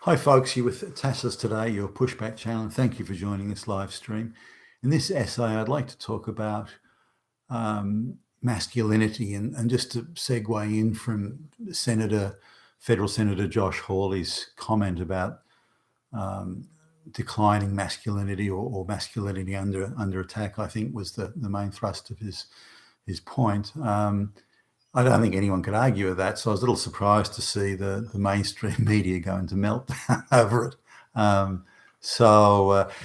Hi, folks. You're with Tassos today, your pushback channel, and thank you for joining this live stream. In this essay, I'd like to talk about masculinity and just to segue in from Federal Senator Josh Hawley's comment about declining masculinity or masculinity under attack, I think was the main thrust of his point. I don't think anyone could argue with that. So I was a little surprised to see the mainstream media go into meltdown over it.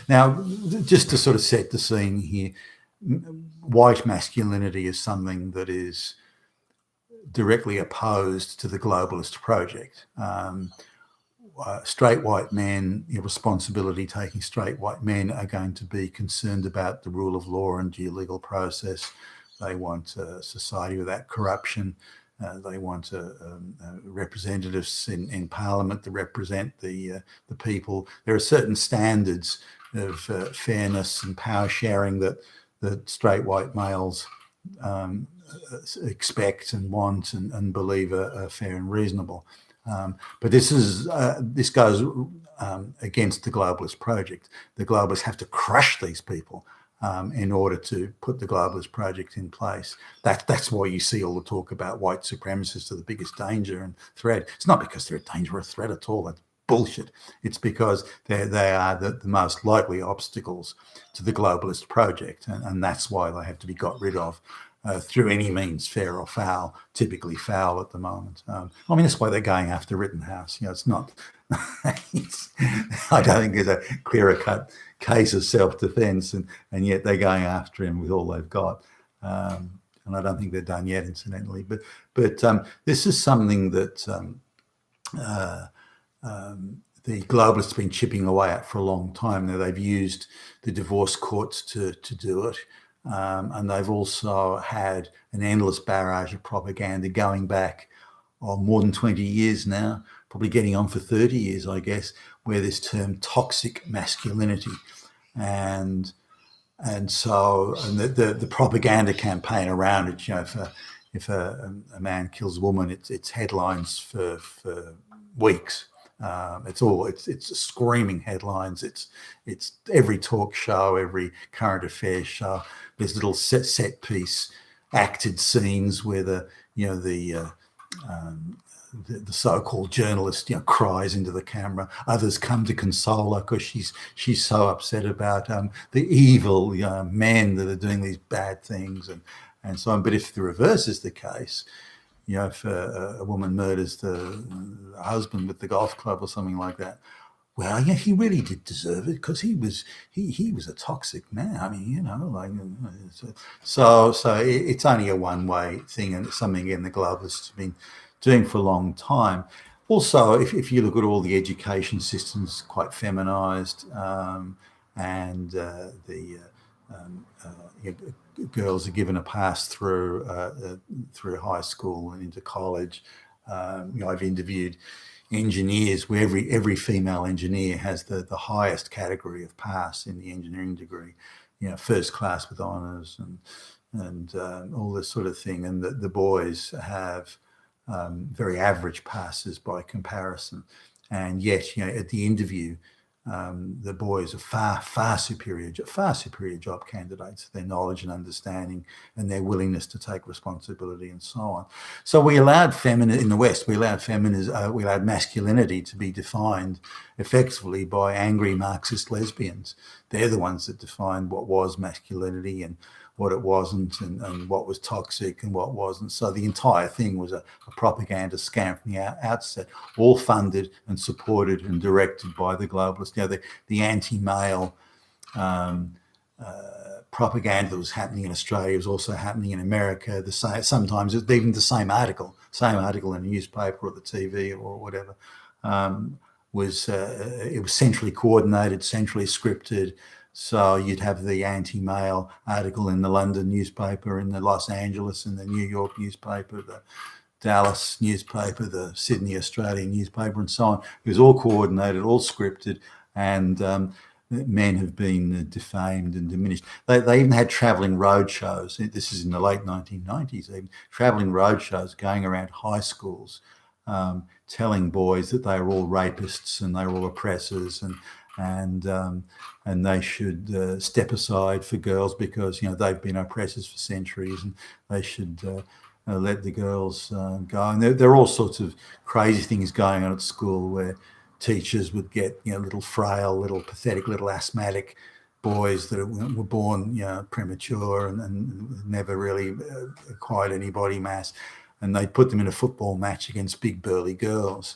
Now, just to sort of set the scene here, white masculinity is something that is directly opposed to the globalist project. Straight white men, responsibility-taking straight white men are going to be concerned about the rule of law and due legal process. They want a society without corruption. They want representatives in Parliament to represent the people. There are certain standards of fairness and power sharing that straight white males expect and want and believe are fair and reasonable. But this goes against the globalist project. The globalists have to crush these people in order to put the globalist project in place. That's why you see all the talk about white supremacists are the biggest danger and threat. It's not because they're a danger or a threat at all. That's bullshit. It's because they are the most likely obstacles to the globalist project, and that's why they have to be got rid of. Through any means, fair or foul, typically foul at the moment. That's why they're going after Rittenhouse. It's not. I don't think there's a clearer cut case of self-defense, and yet they're going after him with all they've got. And I don't think they're done yet, incidentally. But this is something that the globalists have been chipping away at for a long time. Now, they've used the divorce courts to do it. And they've also had an endless barrage of propaganda going back more than 20 years now, probably getting on for 30 years, I guess, where this term toxic masculinity and the propaganda campaign around it, if a man kills a woman, it's headlines for weeks. It's screaming headlines. It's every talk show, every current affairs show. There's little set piece acted scenes where the so-called journalist cries into the camera. Others come to console her because she's so upset about the evil men that are doing these bad things and so on. But if the reverse is the case, if a woman murders the husband with the golf club or something like that, well, he really did deserve it because he was a toxic man. So it's only a one-way thing, and it's something again the globalists have been doing for a long time. Also, if you look at all the education systems, quite feminized, and girls are given a pass through high school and into college. I've interviewed engineers where every female engineer has the highest category of pass in the engineering degree, first class with honours and all this sort of thing. And the boys have very average passes by comparison. And yet, at the interview, the boys are far superior job candidates, their knowledge and understanding and their willingness to take responsibility and so on. So we allowed in the West, we allowed masculinity to be defined effectively by angry Marxist lesbians. They're the ones that defined what was masculinity and what it wasn't, and what was toxic and what wasn't. So the entire thing was a propaganda scam from the outset, all funded and supported and directed by the globalists. The anti-male propaganda that was happening in Australia was also happening in America. Sometimes even the same article in a newspaper or the TV or whatever, it was centrally coordinated, centrally scripted. So you'd have the anti-male article in the London newspaper, in the Los Angeles, in the New York newspaper, the Dallas newspaper, the Sydney Australian newspaper, and so on. It was all coordinated, all scripted, and men have been defamed and diminished. They even had travelling road shows. This is in the late 1990s. Even travelling road shows going around high schools, telling boys that they were all rapists and they were all oppressors, and they should step aside for girls because they've been oppressors for centuries, and they should let the girls go. And there are all sorts of crazy things going on at school where teachers would get little frail, little pathetic, little asthmatic boys that were born premature and never really acquired any body mass, and they'd put them in a football match against big burly girls,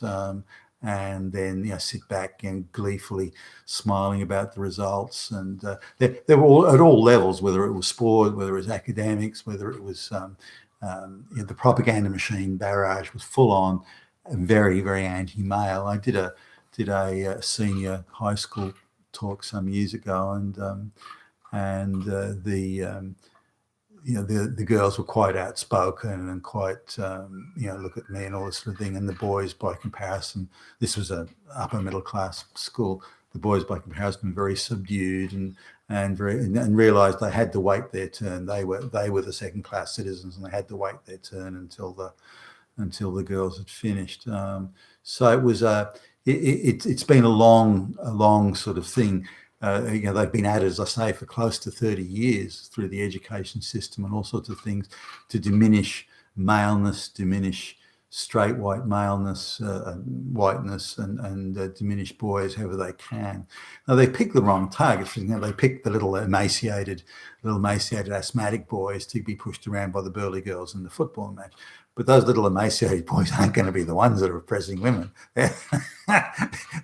and then sit back and gleefully smiling about the results. And they were all at all levels, whether it was sport, whether it was academics, whether it was the propaganda machine barrage was full on, very, very anti-male. I did a senior high school talk some years ago, and the girls were quite outspoken and quite look at me and all this sort of thing, and the boys, by comparison, this was a upper middle class school, the boys by comparison were very subdued and realized they had to wait their turn. They were the second class citizens, and they had to wait their turn until the girls had finished. So it was it's been a long sort of thing. They've been at it, as I say, for close to 30 years through the education system and all sorts of things to diminish maleness, diminish straight white maleness, whiteness, and diminish boys however they can. Now they pick the wrong target. They pick the little emaciated asthmatic boys to be pushed around by the burly girls in the football match. But those little emaciated boys aren't going to be the ones that are oppressing women. They're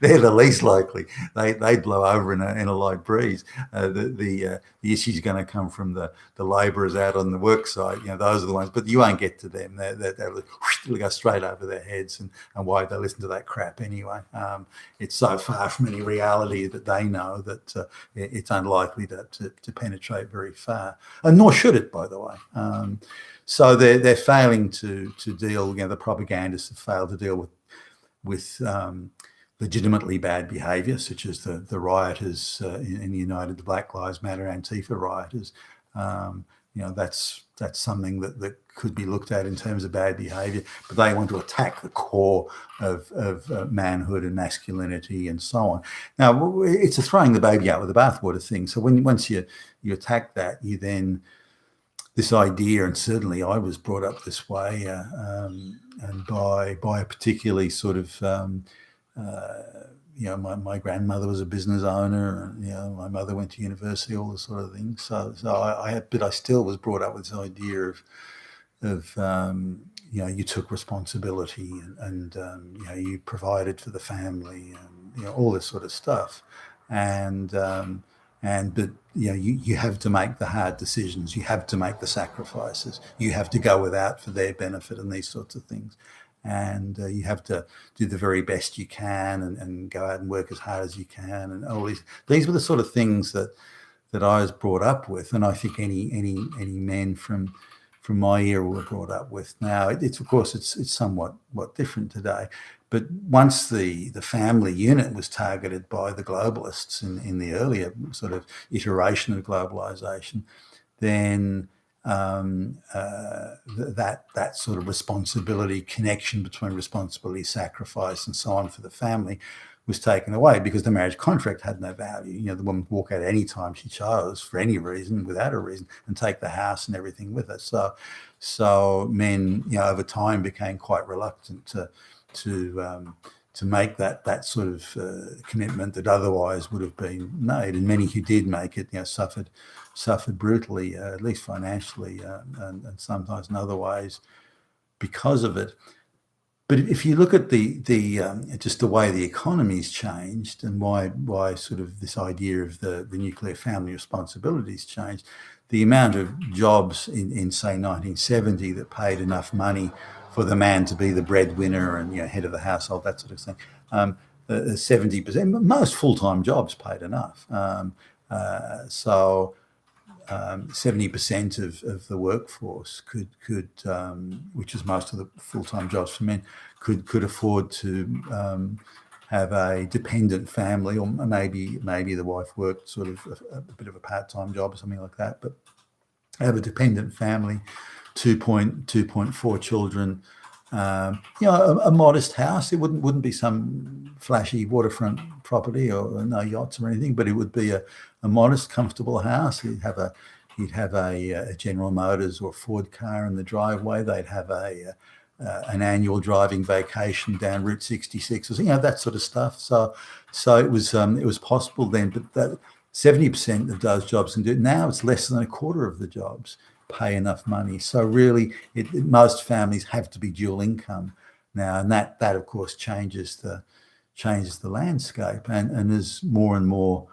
the least likely. They'd blow over in a light breeze. The issue is going to come from the labourers out on the work site. Those are the ones. But you won't get to them. They'll go straight over their heads. And why they listen to that crap anyway? It's so far from any reality that they know that it's unlikely to penetrate very far. And nor should it, by the way. So they're failing to deal. The propagandists have failed to deal with legitimately bad behaviour, such as the rioters in the United, the Black Lives Matter, Antifa rioters. That's something that could be looked at in terms of bad behaviour. But they want to attack the core of manhood and masculinity and so on. Now it's a throwing the baby out with the bathwater thing. So once you attack that, you then this idea, and certainly I was brought up this way, and by a particularly sort of, my grandmother was a business owner, and my mother went to university, all this sort of thing. So I still was brought up with this idea of you took responsibility and you provided for the family, and all this sort of stuff, but you have to make the hard decisions. You have to make the sacrifices. You have to go without for their benefit and these sorts of things. And you have to do the very best you can and go out and work as hard as you can. And all these were the sort of things that I was brought up with, and I think any men from my era were brought up with. Now it's of course it's somewhat different today. But once the family unit was targeted by the globalists in the earlier sort of iteration of globalization, then that sort of responsibility, connection between responsibility, sacrifice, and so on for the family was taken away because the marriage contract had no value. The woman could walk out any time she chose for any reason, without a reason, and take the house and everything with her. So men, over time became quite reluctant to make that sort of commitment that otherwise would have been made, and many who did make it, suffered brutally, at least financially, and sometimes in other ways because of it. But if you look at the just the way the economy's changed and why sort of this idea of the nuclear family responsibilities changed, the amount of jobs in say 1970 that paid enough money for the man to be the breadwinner and head of the household, that sort of thing, 70%. Most full-time jobs paid enough. So 70% of the workforce could which is most of the full-time jobs for men, could afford to have a dependent family, or maybe the wife worked sort of a bit of a part-time job or something like that, but have a dependent family, 2.4 children, A modest house. It wouldn't be some flashy waterfront property or no yachts or anything, but it would be a modest, comfortable house. You'd have a General Motors or Ford car in the driveway. They'd have an annual driving vacation down Route 66, or that sort of stuff. So it was possible then, but that 70% of those jobs can do it. Now it's less than a quarter of the jobs pay enough money. So really, most families have to be dual income now, and that of course changes the landscape. And as more and more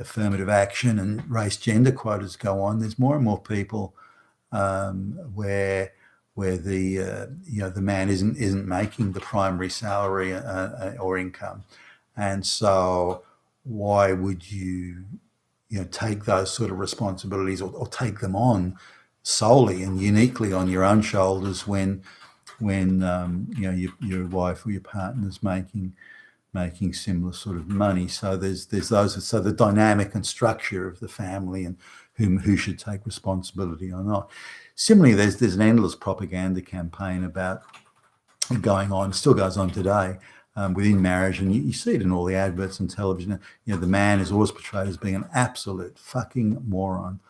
affirmative action and race gender quotas go on, there's more and more people where the man isn't making the primary salary or income, and so why would you take those sort of responsibilities or take them on solely and uniquely on your own shoulders when your wife or your partner's making similar sort of money. So there's those. So the dynamic and structure of the family and who should take responsibility or not. Similarly, there's an endless propaganda campaign about going on, still goes on today, within marriage, and you see it in all the adverts and television. The man is always portrayed as being an absolute fucking moron.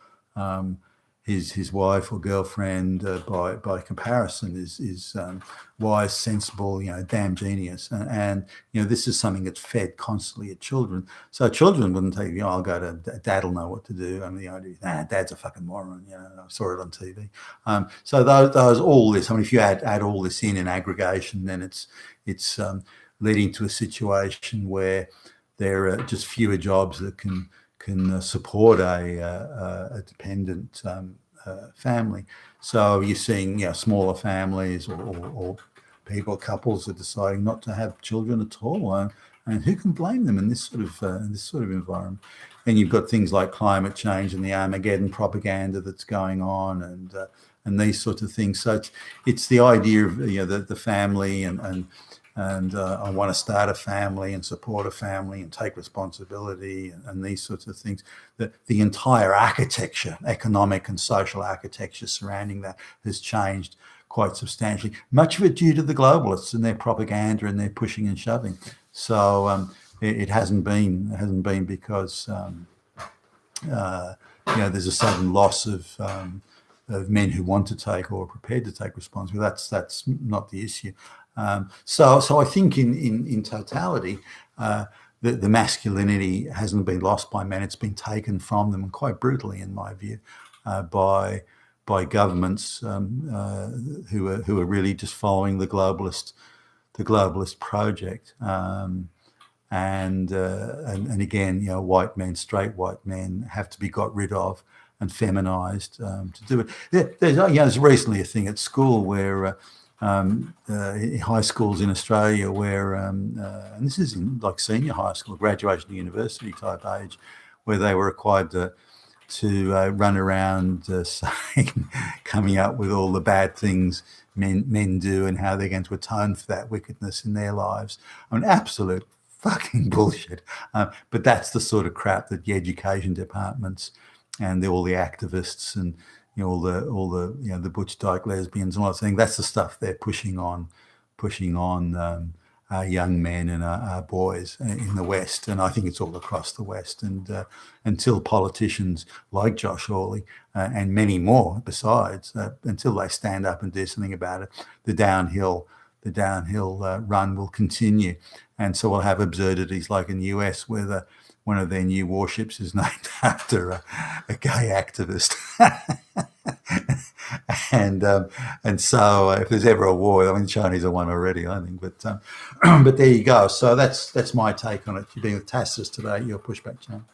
His wife or girlfriend, by comparison, is wise, sensible, damn genius. And this is something that's fed constantly at children. So children wouldn't tell you, I'll go to dad will know what to do. I mean, dad's a fucking moron. I saw it on TV. So those all this. I mean, if you add all this in aggregation, then it's leading to a situation where there are just fewer jobs that can support a dependent family. So you're seeing smaller families or couples are deciding not to have children at all, and who can blame them in this sort of environment? And you've got things like climate change and the Armageddon propaganda that's going on, and these sorts of things. So it's the idea of the family and I want to start a family and support a family and take responsibility and these sorts of things. The entire architecture, economic and social architecture surrounding that has changed quite substantially. Much of it due to the globalists and their propaganda and their pushing and shoving. So it hasn't been because there's a sudden loss of men who want to take or are prepared to take responsibility. That's not the issue. So I think in totality, the masculinity hasn't been lost by men; it's been taken from them, and quite brutally, in my view, by governments who are really just following the globalist project. And again, white men, straight white men, have to be got rid of and feminized to do it. There's recently a thing at school where. High schools in Australia where, and this is in like senior high school, graduation to university type age, where they were required to run around saying, coming up with all the bad things men do and how they're going to atone for that wickedness in their lives. I mean, absolute fucking bullshit. But that's the sort of crap that the education departments and all the activists and all the butch dyke lesbians and all that thing. That's the stuff they're pushing on our young men and our boys in the West, and I think it's all across the West. And until politicians like Josh Hawley and many more besides, until they stand up and do something about it, the downhill run will continue. And so we'll have absurdities like in the US where one of their new warships is named after a gay activist. And so if there's ever a war, I mean, the Chinese have won already, I think. But there you go. So that's my take on it. You've been with Tassus today. Your pushback, John.